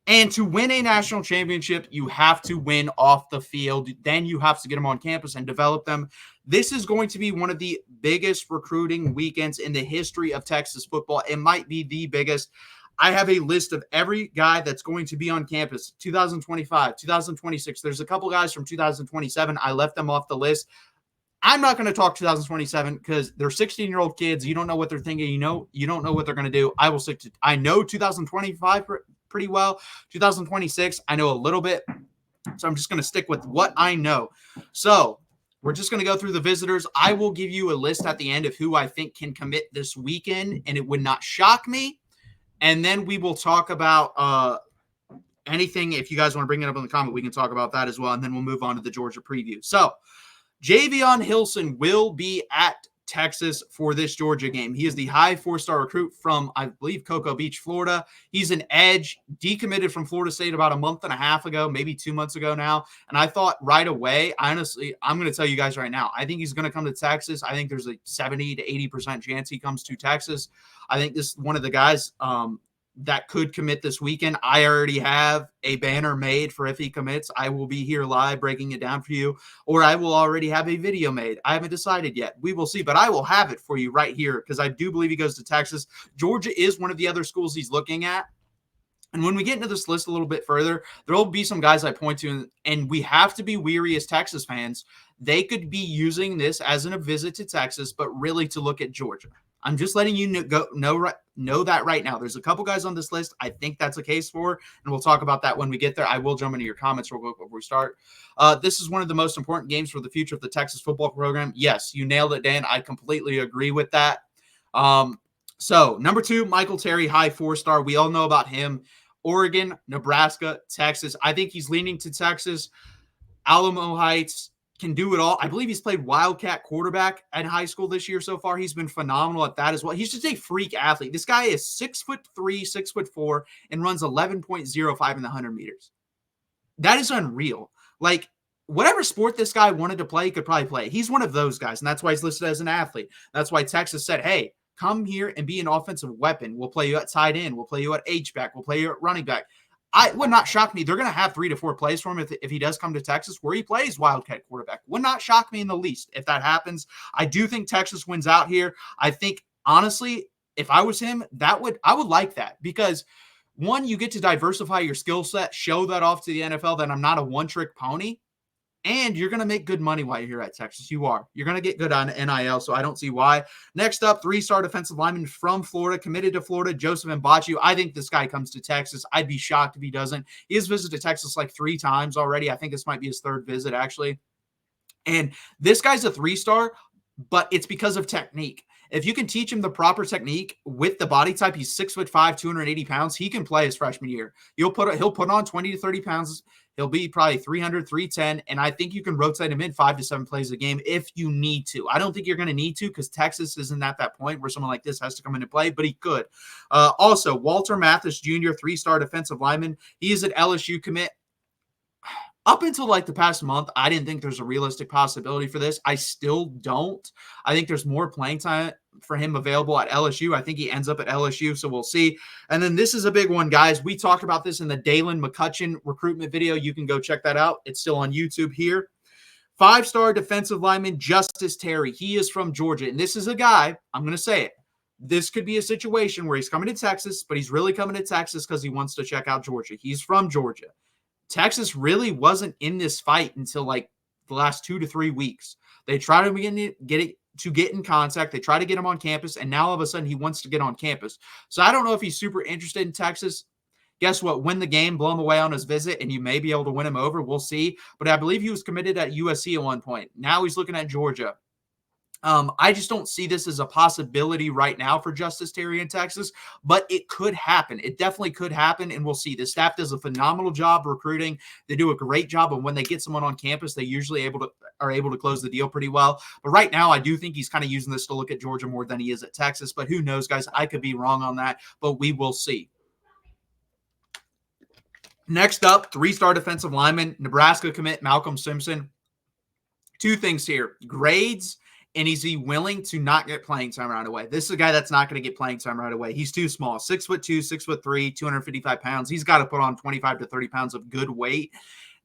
And to win a national championship, you have to win off the field. Then you have to get them on campus and develop them. This is going to be one of the biggest recruiting weekends in the history of Texas football. It might be the biggest. I have a list of every guy that's going to be on campus 2025, 2026. There's a couple guys from 2027. I left them off the list. I'm not going to talk 2027 because they're 16-year-old kids. You don't know what they're thinking. You don't know what they're going to do. I will stick to, I know 2025 pretty well. 2026, I know a little bit. So I'm just going to stick with what I know. So we're just going to go through the visitors. I will give you a list at the end of who I think can commit this weekend, and it would not shock me. And then we will talk about anything. If you guys want to bring it up in the comment, we can talk about that as well. And then we'll move on to the Georgia preview. So Jvon Hilson will be at Texas for this Georgia game. He is the high 4-star recruit from, I believe, Cocoa Beach, Florida. He's an edge, decommitted from Florida State about a month and a half ago, maybe 2 months ago now. And I thought right away, honestly, I'm going to tell you guys right now, I think he's going to come to Texas. I think there's a 70 to 80% chance he comes to Texas. I think this is one of the guys that could commit this weekend. I already have a banner made for if he commits. I will be here live breaking it down for you, or I will already have a video made. I haven't decided yet. We will see, but I will have it for you right here because I do believe he goes to Texas. Georgia is one of the other schools he's looking at. And when we get into this list a little bit further, there will be some guys I point to, and we have to be weary as Texas fans. They could be using this as a visit to Texas, but really to look at Georgia. I'm just letting you know that right now. There's a couple guys on this list I think that's a case for, and we'll talk about that when we get there. I will jump into your comments real quick before we start. This is one of the most important games for the future of the Texas football program. Yes, you nailed it, Dan. I completely agree with that. So, number 2, Michael Terry, high 4-star. We all know about him. Oregon, Nebraska, Texas. I think he's leaning to Texas. Alamo Heights. Can do it all. I believe he's played Wildcat quarterback at high school this year so far. He's been phenomenal at that as well. He's just a freak athlete. This guy is 6'3", 6'4", and runs 11.05 in the 100 meters. That is unreal. Like, whatever sport this guy wanted to play, he could probably play. He's one of those guys, and that's why he's listed as an athlete. That's why Texas said, hey, come here and be an offensive weapon. We'll play you at tight end. We'll play you at H-back. We'll play you at running back. I would not shock me. They're going to have 3 to 4 plays for him if he does come to Texas where he plays Wildcat quarterback. Would not shock me in the least if that happens. I do think Texas wins out here. I think, honestly, if I was him, I would like that because, one, you get to diversify your skill set, show that off to the NFL that I'm not a one-trick pony. And you're going to make good money while you're here at Texas. You are. You're going to get good on NIL, so I don't see why. Next up, 3-star defensive lineman from Florida, committed to Florida, Joseph Mbachu. I think this guy comes to Texas. I'd be shocked if he doesn't. He has visited Texas like 3 times already. I think this might be his 3rd visit, actually. And this guy's a 3-star, but it's because of technique. If you can teach him the proper technique with the body type, he's 6'5", 280 pounds. He can play his freshman year. He'll put on 20 to 30 pounds. He'll be probably 300, 310, and I think you can rotate him in 5 to 7 plays a game if you need to. I don't think you're going to need to because Texas isn't at that point where someone like this has to come in and play, but he could. Also, Walter Mathis Jr., 3-star defensive lineman. He is an LSU commit. Up until like the past month, I didn't think there's a realistic possibility for this. I still don't. I think there's more playing time for him available at LSU. I think he ends up at LSU, so we'll see. And then this is a big one, guys. We talked about this in the Dalen McCutcheon recruitment video. You can go check that out. It's still on YouTube here. 5-star defensive lineman Justice Terry. He is from Georgia, and this is a guy, I'm going to say it. This could be a situation where he's coming to Texas, but he's really coming to Texas because he wants to check out Georgia. He's from Georgia. Texas really wasn't in this fight until like the last 2 to 3 weeks. They tried to get in contact. They tried to get him on campus, and now all of a sudden he wants to get on campus. So I don't know if he's super interested in Texas. Guess what? Win the game, blow him away on his visit, and you may be able to win him over. We'll see. But I believe he was committed at USC at one point. Now he's looking at Georgia. I just don't see this as a possibility right now for Justice Terry in Texas, but it could happen. It definitely could happen, and we'll see. The staff does a phenomenal job recruiting. They do a great job, and when they get someone on campus, they usually are able to close the deal pretty well. But right now, I do think he's kind of using this to look at Georgia more than he is at Texas, but who knows, guys? I could be wrong on that, but we will see. Next up, 3-star defensive lineman, Nebraska commit Malcolm Simpson. 2 things here. Grades And is he willing to not get playing time right away? This is a guy that's not going to get playing time right away. He's too small, 6'2", 6'3", 255 pounds. He's got to put on 25 to 30 pounds of good weight.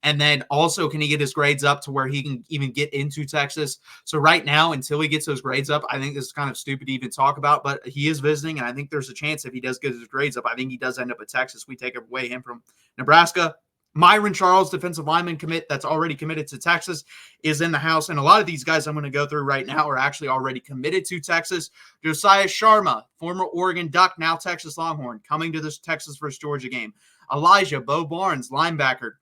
And then also, can he get his grades up to where he can even get into Texas? So right now, until he gets those grades up, I think this is kind of stupid to even talk about, but he is visiting. And I think there's a chance if he does get his grades up, I think he does end up at Texas. We take away him from Nebraska. Myron Charles, defensive lineman commit that's already committed to Texas, is in the house. And a lot of these guys I'm going to go through right now are actually already committed to Texas. Josiah Sharma, former Oregon Duck, now Texas Longhorn, coming to this Texas versus Georgia game. Elijah Bo Barnes, linebacker,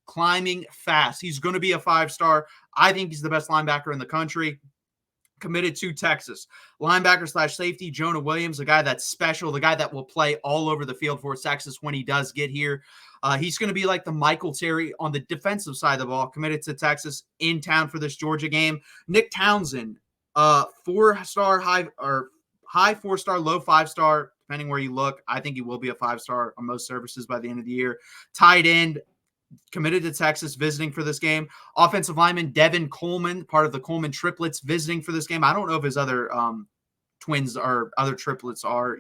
climbing fast. He's going to be a 5-star. I think he's the best linebacker in the country. Committed to Texas. Linebacker / safety, Jonah Williams, the guy that's special, the guy that will play all over the field for Texas when he does get here. He's going to be like the Michael Terry on the defensive side of the ball, committed to Texas, in town for this Georgia game. Nick Townsend, 4-star, high 4-star, low 5-star, depending where you look. I think he will be a 5-star on most services by the end of the year. Tight end, committed to Texas, visiting for this game. Offensive lineman Devin Coleman, part of the Coleman triplets, visiting for this game. I don't know if his other twins or other triplets are,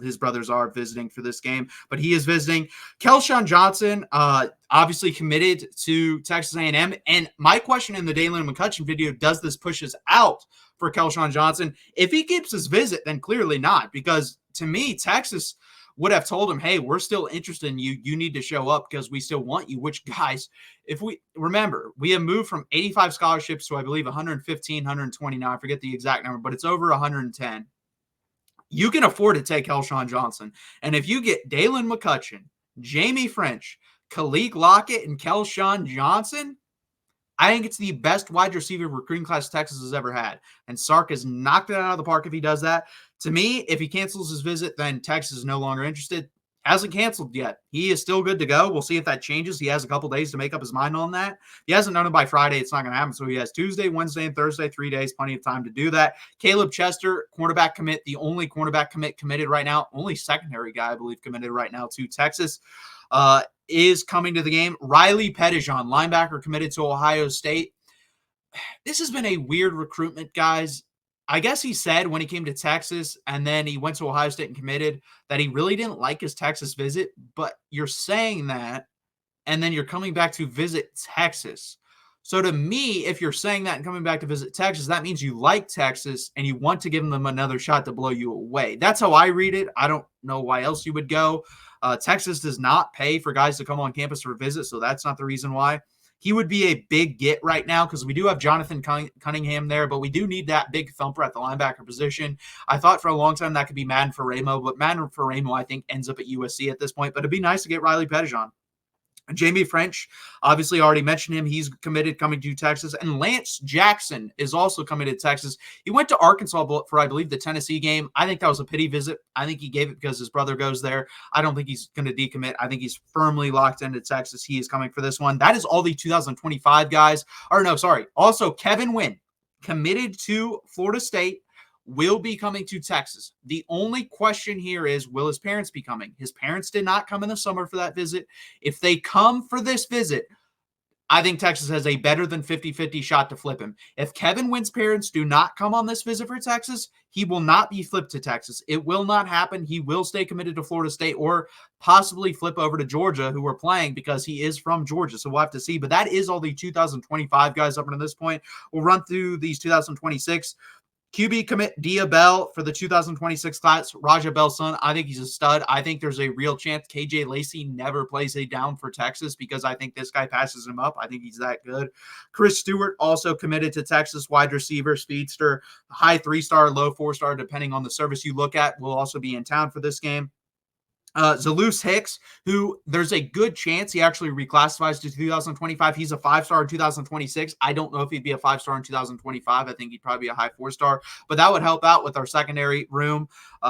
his brothers are visiting for this game, but he is visiting. Kelan Johnson, obviously committed to Texas A&M. And my question in the Dalen McCutcheon video, does this push us out for Kelan Johnson? If he keeps his visit, then clearly not, because to me, Texas would have told him, hey, we're still interested in you. You need to show up because we still want you, which, guys, if we remember, we have moved from 85 scholarships to, I believe, 115, 120 now. I forget the exact number, but it's over 110. You can afford to take Kelan Johnson. And if you get Dalen McCutcheon, Jamie French, Khalid Lockett, and Kelan Johnson, I think it's the best wide receiver recruiting class Texas has ever had. And Sark has knocked it out of the park if he does that. To me, if he cancels his visit, then Texas is no longer interested. Hasn't canceled yet. He is still good to go. We'll see if that changes. He has a couple days to make up his mind on that. If he hasn't done it by Friday, it's not going to happen. So he has Tuesday, Wednesday, and Thursday, 3 days, plenty of time to do that. Caleb Chester, cornerback commit, the only cornerback committed right now, only secondary guy, I believe, committed right now to Texas, is coming to the game. Riley Pettijohn, linebacker, committed to Ohio State. This has been a weird recruitment, guys. I guess he said when he came to Texas and then he went to Ohio State and committed that he really didn't like his Texas visit, but you're saying that and then you're coming back to visit Texas. So to me, if you're saying that and coming back to visit Texas, that means you like Texas and you want to give them another shot to blow you away. That's how I read it. I don't know why else you would go. Texas does not pay for guys to come on campus for a visit, so that's not the reason why. He would be a big get right now because we do have Jonathan Cunningham there, but we do need that big thumper at the linebacker position. I thought for a long time that could be Madden Faramo, but Madden Faramo, I think, ends up at USC at this point. But it'd be nice to get Riley Pettijohn. Jamie French, obviously already mentioned him. He's committed, coming to Texas. And Lance Jackson is also coming to Texas. He went to Arkansas for, I believe, the Tennessee game. I think that was a pity visit. I think he gave it because his brother goes there. I don't think he's going to decommit. I think he's firmly locked into Texas. He is coming for this one. That is all the 2025 guys. Or no, sorry. Also, Kevin Wynn, committed to Florida State, will be coming to Texas. The only question here is, will his parents be coming? His parents did not come in the summer for that visit. If they come for this visit, I think Texas has a better than 50-50 shot to flip him. If Kevin Wynn's parents do not come on this visit for Texas, he will not be flipped to Texas. It will not happen. He will stay committed to Florida State or possibly flip over to Georgia, who are playing, because he is from Georgia. So we'll have to see. But that is all the 2025 guys up until this point. We'll run through these 2026. QB commit Dia Bell for the 2026 class. Raja Bell's son, I think he's a stud. I think there's a real chance KJ Lacey never plays a down for Texas because I think this guy passes him up. I think he's that good. Chris Stewart also committed to Texas, wide receiver, speedster, high 3-star, low 4-star, depending on the service you look at, will also be in town for this game. Zalus Hicks, who there's a good chance he actually reclassifies to 2025. He's a 5-star in 2026. I don't know if he'd be a 5-star in 2025. I think he'd probably be a high 4-star, but that would help out with our secondary room.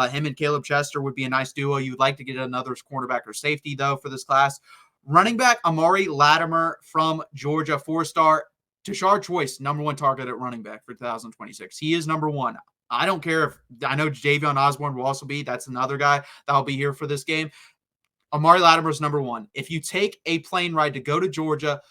Him and Caleb Chester would be a nice duo. You'd like to get another cornerback or safety, though, for this class. Running back Amari Latimer from Georgia, 4-star. Tashard Choice, number 1 target at running back for 2026. He is number 1. I don't care if I know Jvon Osborne will also be. That's another guy that will be here for this game. Amari Latimer is number 1. If you take a plane ride to go to Georgia,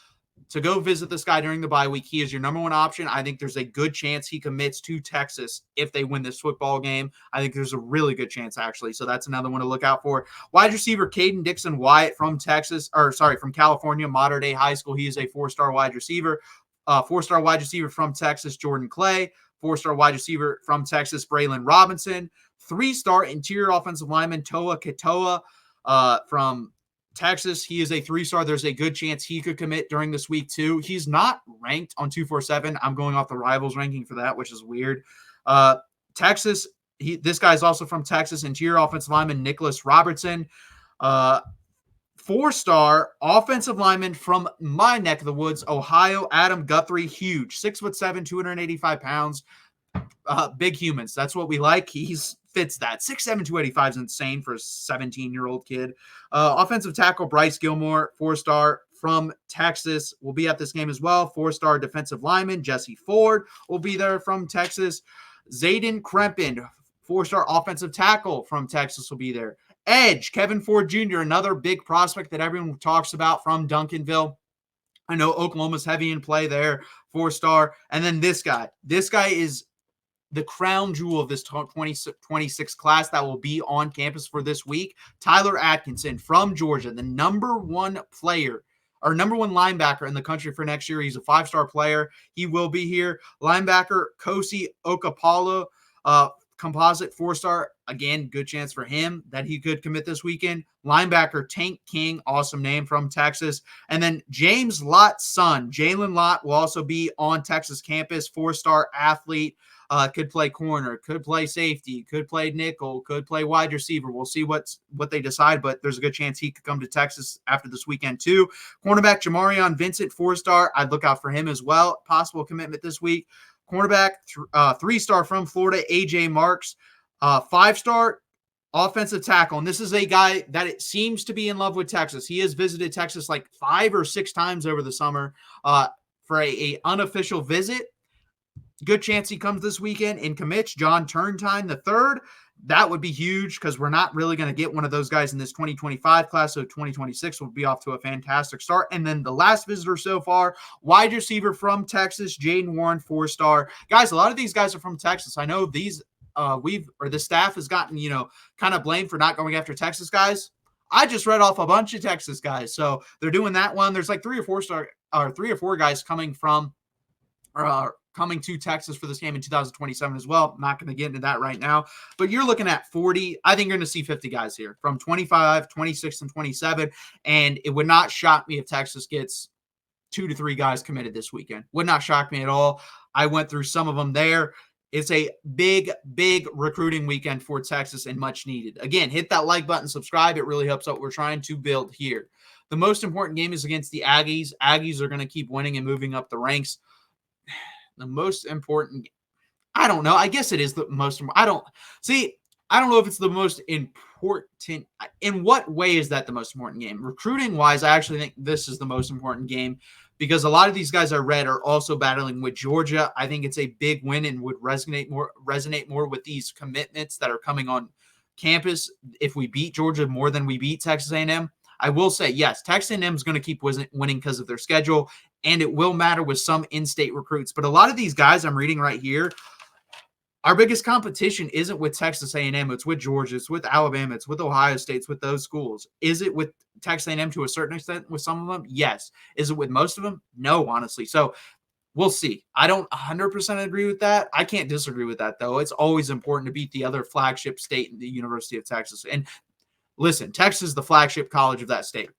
to go visit this guy during the bye week. He is your number one option. I think there's a good chance he commits to Texas if they win this football game. I think there's a really good chance, actually. So that's another one to look out for. Wide receiver Caden Dixon Wyatt from from California, Mater Dei High School. He is a four-star wide receiver. Four-star wide receiver from Texas, Jordan Clay. Four-star wide receiver from Texas, Braylon Robinson. Three-star interior offensive lineman Toa Katoa from Texas. He is a three-star. There's a good chance he could commit during this week too. He's not ranked on 247. I'm going off the Rivals ranking for that, which is weird. Texas, this guy's also from Texas. Interior offensive lineman Nicholas Robertson. Four-star offensive lineman from my neck of the woods, Ohio, Adam Guthrie. Huge, 6'7", 285 pounds. Big humans. That's what we like. He's fits that. 6'7", 285 is insane for a 17-year-old kid. Offensive tackle Bryce Gilmore, four-star from Texas, will be at this game as well. Four-star defensive lineman Jesse Ford will be there from Texas. Zayden Krempin, four-star offensive tackle from Texas, will be there. Edge, Kevin Ford Jr., another big prospect that everyone talks about from Duncanville. I know Oklahoma's heavy in play there, four-star. And then this guy. This guy is the crown jewel of this 2026 class that will be on campus for this week. Tyler Atkinson from Georgia, the number one linebacker in the country for next year. He's a five-star player. He will be here. Linebacker Kosi Okapalo, composite four-star. Again, good chance for him that he could commit this weekend. Linebacker Tank King, awesome name, from Texas. And then James Lott's son, Jalen Lott, will also be on Texas campus. Four-star athlete. Could play corner, could play safety, could play nickel, could play wide receiver. We'll see what they decide, but there's a good chance he could come to Texas after this weekend too. Cornerback Jamarion Vincent, four-star. I'd look out for him as well. Possible commitment this week. Cornerback, three-star from Florida, AJ Marks. Five-star offensive tackle. And this is a guy that it seems to be in love with Texas. He has visited Texas like 5 or 6 times over the summer for a unofficial visit. Good chance he comes this weekend and commits. John Turntine III. That would be huge because we're not really going to get one of those guys in this 2025 class. So 2026 will be off to a fantastic start. And then the last visitor so far, wide receiver from Texas, Jaden Warren, four-star. Guys, a lot of these guys are from Texas. I know the staff has gotten, kind of blamed for not going after Texas guys. I just read off a bunch of Texas guys. So they're doing that one. There's like 3 or 4 guys coming to Texas for this game in 2027 as well. I'm not going to get into that right now, but you're looking at 40. I think you're going to see 50 guys here from 25, 26, and 27. And it would not shock me if Texas gets 2 to 3 guys committed this weekend. Would not shock me at all. I went through some of them there. It's a big, big recruiting weekend for Texas and much needed. Again, hit that like button, subscribe. It really helps out what we're trying to build here. The most important game is against the Aggies. Aggies are going to keep winning and moving up the ranks. The most important, I don't know. I guess it is the most. I don't know if it's the most important. In what way is that the most important game? Recruiting wise, I actually think this is the most important game because a lot of these guys I read are also battling with Georgia. I think it's a big win and would resonate more with these commitments that are coming on campus if we beat Georgia more than we beat Texas A&M. I will say, yes, Texas A&M is going to keep winning because of their schedule, and it will matter with some in-state recruits. But a lot of these guys I'm reading right here, our biggest competition isn't with Texas A&M. It's with Georgia. It's with Alabama. It's with Ohio State. It's with those schools. Is it with Texas A&M to a certain extent with some of them? Yes. Is it with most of them? No, honestly. So we'll see. I don't 100% agree with that. I can't disagree with that, though. It's always important to beat the other flagship state, the University of Texas. And listen, Texas is the flagship college of that state.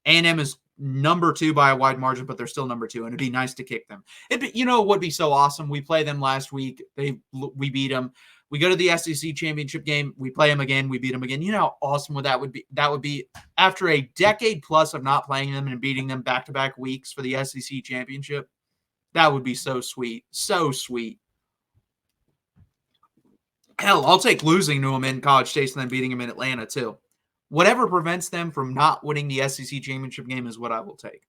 A&M is number 2 by a wide margin, but they're still number 2, and it'd be nice to kick them. It would be so awesome. We play them last week. We beat them. We go to the SEC championship game. We play them again. We beat them again. You know how awesome that would be? That would be after a decade plus of not playing them and beating them back-to-back weeks for the SEC championship. That would be so sweet. So sweet. Hell, I'll take losing to them in College Station and then beating them in Atlanta too. Whatever prevents them from not winning the SEC championship game is what I will take.